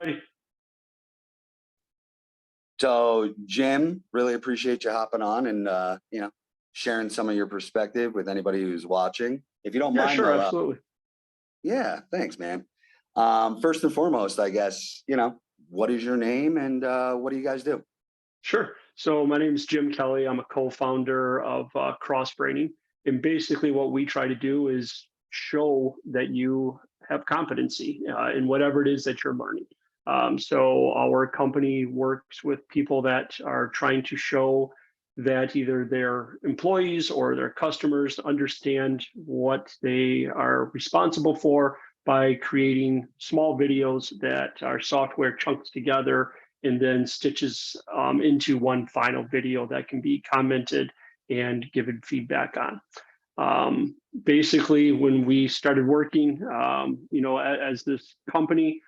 Ready. So, Jim, really appreciate you hopping on and sharing some of your perspective with anybody who's watching. If you don't Yeah, mind, sure, though, absolutely. yeah, thanks, man. First and foremost, I guess what is your name and what do you guys do? Sure. So my name is Jim Kelly. I'm a co-founder of CrossBraining, and basically what we try to do is show that you have competency in whatever it is that you're learning. So our company works with people that are trying to show that either their employees or their customers understand what they are responsible for by creating small videos that our software chunks together and then stitches into one final video that can be commented and given feedback on. Basically, when we started working, as this company,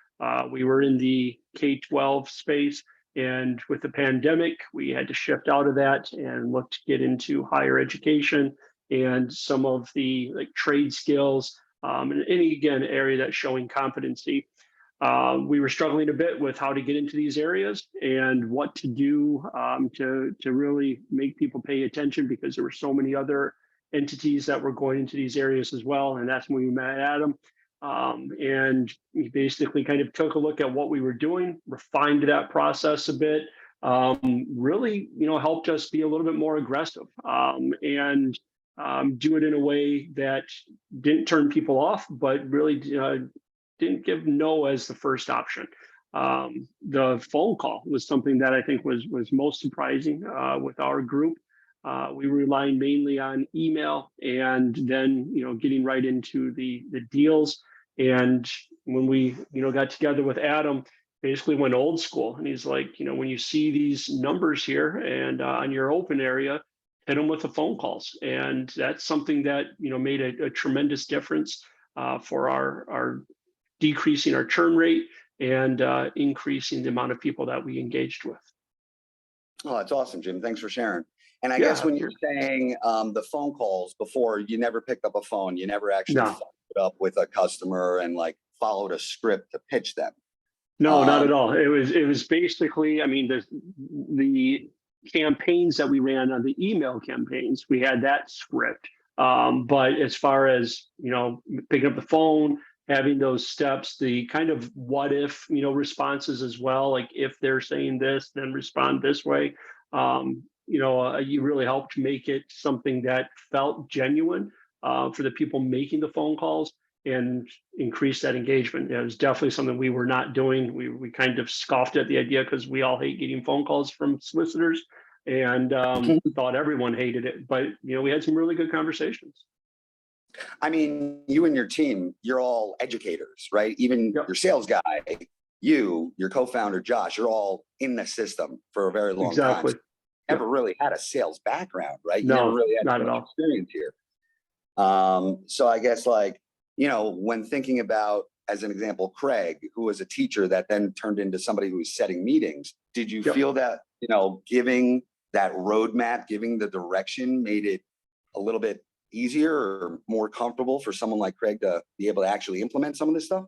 we were in the K-12 space, and with the pandemic, we had to shift out of that and look to get into higher education and some of the like trade skills, and any again area that's showing competency. We were struggling a bit with how to get into these areas and what to do to really make people pay attention because there were so many other entities that were going into these areas as well. And that's when we met Adam. And he basically kind of took a look at what we were doing, refined that process a bit, really, helped us be a little bit more aggressive and do it in a way that didn't turn people off, but really didn't give no as the first option. The phone call was something that I think was most surprising with our group. We relying mainly on email and then getting right into the deals. And when we got together with Adam, basically went old school, and he's like, when you see these numbers here and on your open area, hit them with the phone calls, and that's something that made a tremendous difference for our decreasing our churn rate and increasing the amount of people that we engaged with. Oh, that's awesome, Jim. Thanks for sharing. And I guess Yeah, when you're saying the phone calls before, you never picked up a phone, you never actually no, followed up with a customer and like followed a script to pitch them. no, not Um, at all. It was basically, I mean, the campaigns that we ran on the email campaigns, we had that script. But as far as picking up the phone, having those steps, the kind of what if responses as well, like if they're saying this, then respond this way. You really helped make it something that felt genuine for the people making the phone calls and increase that engagement. It was definitely something we were not doing. We kind of scoffed at the idea because we all hate getting phone calls from solicitors and thought everyone hated it. But we had some really good conversations. I mean, you and your team, you're all educators, right? Even Yep, your sales guy, your co-founder, Josh, you're all in the system for a very long time. exactly. So you never Yep. really had a sales background, right? You never No, really had not too at much all. experience here. So I guess when thinking about, as an example, Craig, who was a teacher that then turned into somebody who was setting meetings, did you Yep. feel that, giving that roadmap, giving the direction made it a little bit easier or more comfortable for someone like Craig to be able to actually implement some of this stuff?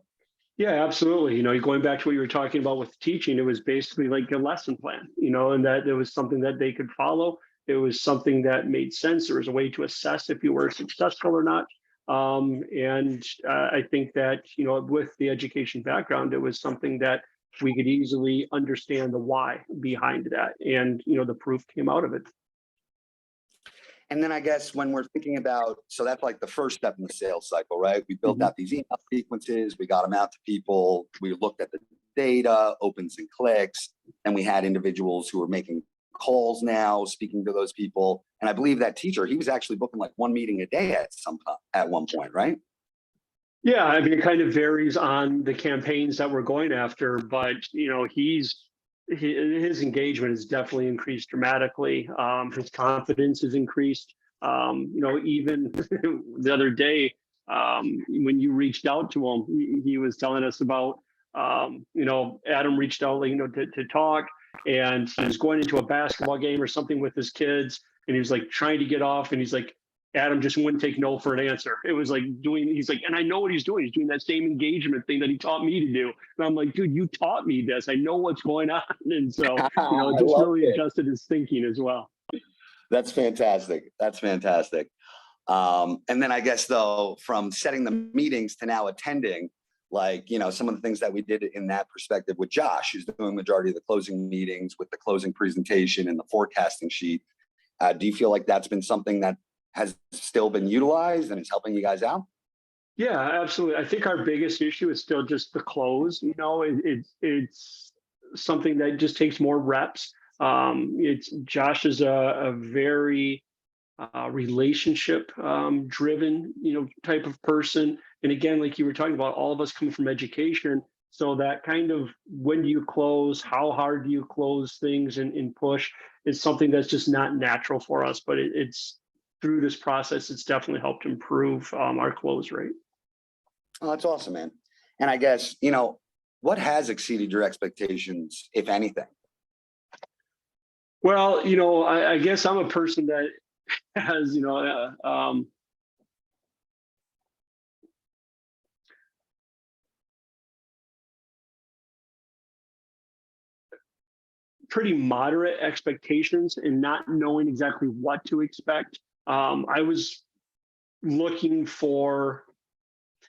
Yeah, absolutely. Going back to what you were talking about with teaching, it was basically like a lesson plan, and that it was something that they could follow. It was something that made sense. There was a way to assess if you were successful or not. And I think that, with the education background, it was something that we could easily understand the why behind that. And, the proof came out of it. And then I guess when we're thinking about, so that's like the first step in the sales cycle, right? We built Mhm. out these email sequences, we got them out to people, we looked at the data, opens and clicks, and we had individuals who were making calls now, speaking to those people. And I believe that teacher, he was actually booking like one meeting a day at one point, right? Yeah, I mean, it kind of varies on the campaigns that we're going after, but his engagement has definitely increased dramatically. His confidence has increased. Even the other day, when you reached out to him, he was telling us about, Adam reached out, to talk, and he was going into a basketball game or something with his kids, and he was like trying to get off, and he's like, Adam just wouldn't take no for an answer. It was like he's like, and I know what he's doing. He's doing that same engagement thing that he taught me to do. And I'm like, dude, you taught me this. I know what's going on. And so, I it just love really it. adjusted his thinking as well. That's fantastic. That's fantastic. And then I guess though, from setting the meetings to now attending, like, some of the things that we did in that perspective with Josh, who's doing majority of the closing meetings with the closing presentation and the forecasting sheet. Do you feel like that's been something that has still been utilized and is helping you guys out? Yeah, absolutely. I think our biggest issue is still just the close. It's something that just takes more reps. It's Josh is a very relationship driven, type of person. And again, like you were talking about, all of us come from education. So that kind of, when do you close, how hard do you close things and push, is something that's just not natural for us. But it's through this process, it's definitely helped improve our close rate. Oh, that's awesome, man. And I guess, what has exceeded your expectations, if anything? Well, I guess I'm a person that has, pretty moderate expectations and not knowing exactly what to expect. I was looking for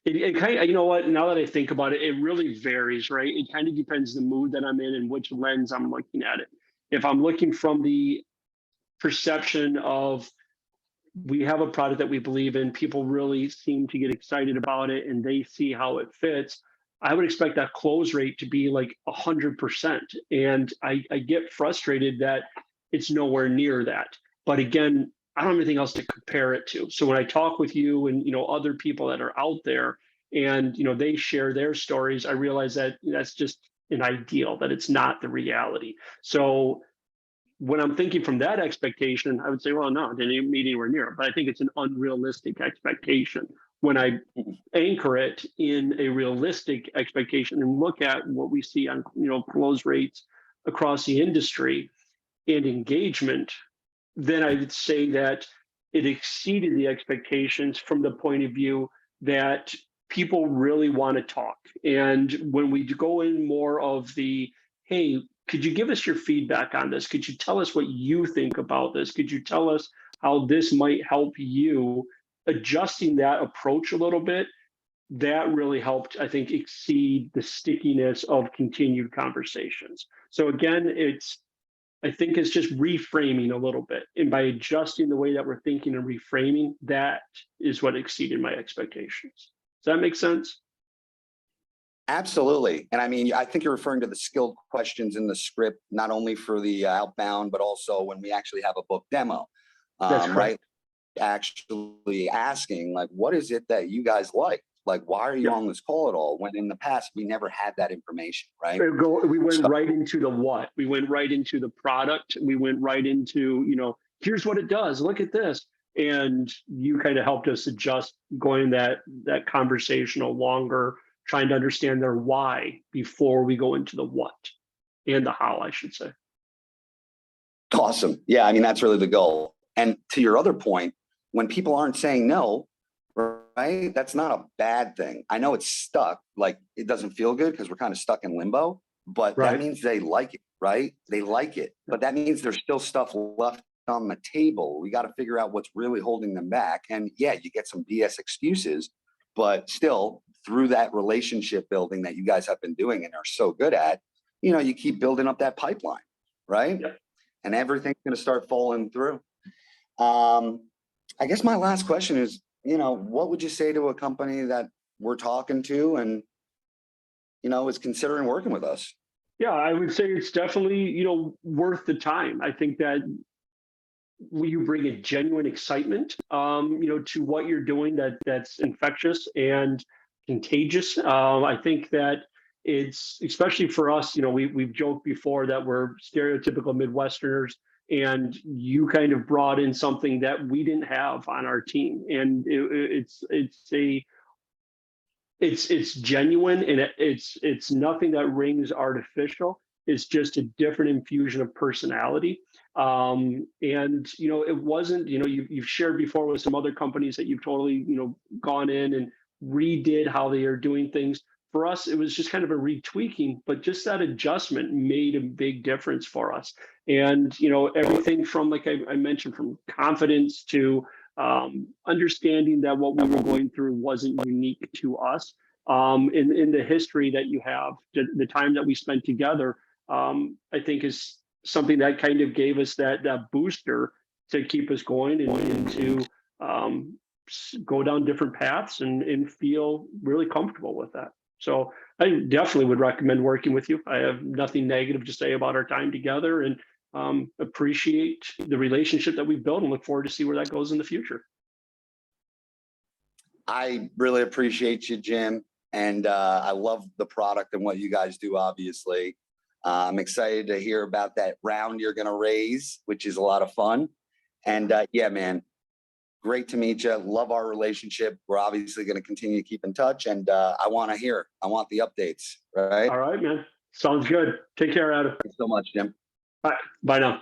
it kind of, now that I think about it, it really varies, right? It kind of depends the mood that I'm in and which lens I'm looking at it. If I'm looking from the perception of, we have a product that we believe in, people really seem to get excited about it and they see how it fits, I would expect that close rate to be like 100%. And I get frustrated that it's nowhere near that. But again, I don't have anything else to compare it to. So when I talk with you and other people that are out there, and they share their stories, I realize that that's just an ideal, that it's not the reality. So when I'm thinking from that expectation, I would say, well, no, it didn't meet anywhere near. But I think it's an unrealistic expectation. When I anchor it in a realistic expectation and look at what we see on close rates across the industry and engagement, then I would say that it exceeded the expectations from the point of view that people really want to talk. And when we go in more of the, hey, could you give us your feedback on this? Could you tell us what you think about this? Could you tell us how this might help you? Adjusting that approach a little bit, that really helped, I think, exceed the stickiness of continued conversations. So again, I think it's just reframing a little bit. And by adjusting the way that we're thinking and reframing, that is what exceeded my expectations. Does that make sense? Absolutely. And I mean, I think you're referring to the skilled questions in the script, not only for the outbound, but also when we actually have a book demo, That's correct. right? Actually asking, like, what is it that you guys like? Like, why are you on this call at all? When in the past, we never had that information, right? We went right into the what. We went right into the product. We went right into, here's what it does. Look at this. And you kind of helped us adjust going that conversational longer, trying to understand their why before we go into the what and the how, I should say. Awesome. Yeah, I mean, that's really the goal. And to your other point, when people aren't saying no, right, that's not a bad thing. I know it's stuck, like it doesn't feel good because we're kind of stuck in limbo, but that means they like it, right? They like it, but that means there's still stuff left on the table. We got to figure out what's really holding them back. And yeah, you get some BS excuses, but still through that relationship building that you guys have been doing and are so good at, you keep building up that pipeline, right? Yep. And everything's going to start falling through. I guess my last question is, what would you say to a company that we're talking to and, is considering working with us? Yeah, I would say it's definitely, worth the time. I think that you bring a genuine excitement, to what you're doing that's infectious and contagious. I think that it's, especially for us, we've joked before that we're stereotypical Midwesterners, and you kind of brought in something that we didn't have on our team, and it's genuine, and it's nothing that rings artificial. is just a different infusion of personality. And it wasn't, you've shared before with some other companies that you've totally, gone in and redid how they are doing things. For us, it was just kind of a retweaking, but just that adjustment made a big difference for us. And everything from, like I mentioned, from confidence to understanding that what we were going through wasn't unique to us. In the history that you have, the time that we spent together, I think is something that kind of gave us that booster to keep us going and to go down different paths and feel really comfortable with that. So I definitely would recommend working with you. I have nothing negative to say about our time together, and appreciate the relationship that we've built and look forward to see where that goes in the future. I really appreciate you, Jim. And I love the product and what you guys do, obviously. I'm excited to hear about that round you're going to raise, which is a lot of fun. And yeah, man, great to meet you. Love our relationship. We're obviously going to continue to keep in touch. And I want the updates, right? All right, man. Sounds good. Take care, Adam. Thanks so much, Jim. All right. Bye now.